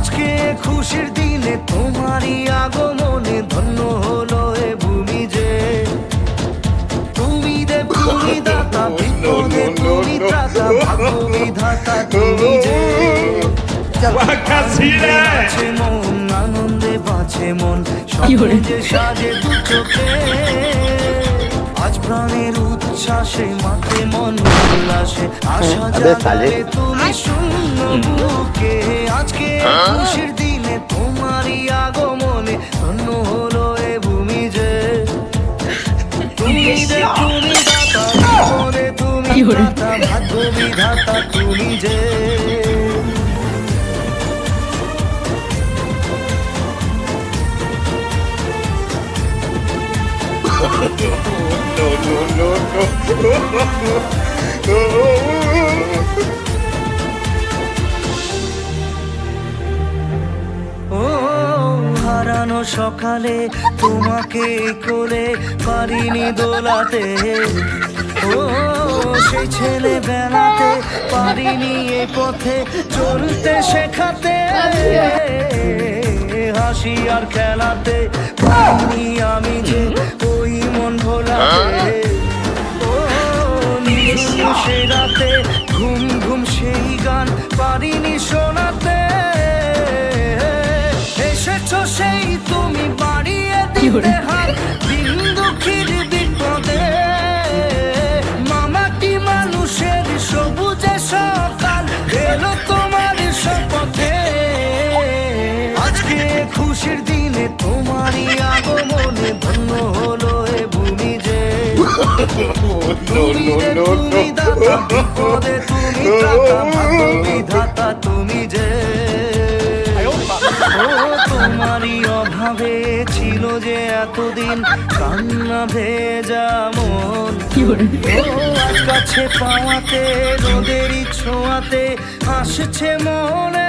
আজকে খুশির দিনে তোমারই আগমনে ধন্য হলো এ ভূমি যে। তুমি দেব তুমি দাতা, বিপদে তুমি ত্রাতা, ভাগ্য বিধাতা তুমি যে। বাঁচে মন, আনন্দে বাঁচে মন, স্বপ্নে যে সাজে দু চোখে। আজ প্রাণের উচ্ছ্বাসে মাঠে মন উল্লাসে, আশা জাগালে তুমি শূন্য বুকে। আজকে খুশির দিনে তোমারই আগমনে ধন্য হলো এ ভূমি যে। তুমি দেব তুমি দাতা, বিপদে তুমি ত্রাতা, ভাগ্য বিধাতা তুমি যে। ও হারানো সকালে তোমাকে কোলে পারিনি দোলাতে। ও সেই ছেলে বেলাতে পারিনি এ পথে চলতে শেখাতে। হাসি আর খেলাতে পারিনি আমি যে ওই মন ভোলাতে। ও নিঝুম সে রাতে ঘুম ঘুম সেই গান পারিনি শোনাতে। এসেছো সেই তুমি বাড়িয়ে দিতে হাত দিন দুঃখীর বিপদে। মামাটি মানুষের সবুজে সকাল এলো তোমার শপথে। আজকে খুশির দিনে তোমারই আগমনে ধন্য হলো এ ভূমি যে। তুমি দেব তুমি দাতা, বিপদে তুমি ত্রাতা, ভাগ্য বিধাতা তুমি যে। ও তোমারই অভাবে ছিল যে এতদিন কান্না ভেজা মন। ও আজ কাছে পাওয়াতে রোদেরই ছোঁয়াতে আসছে মনে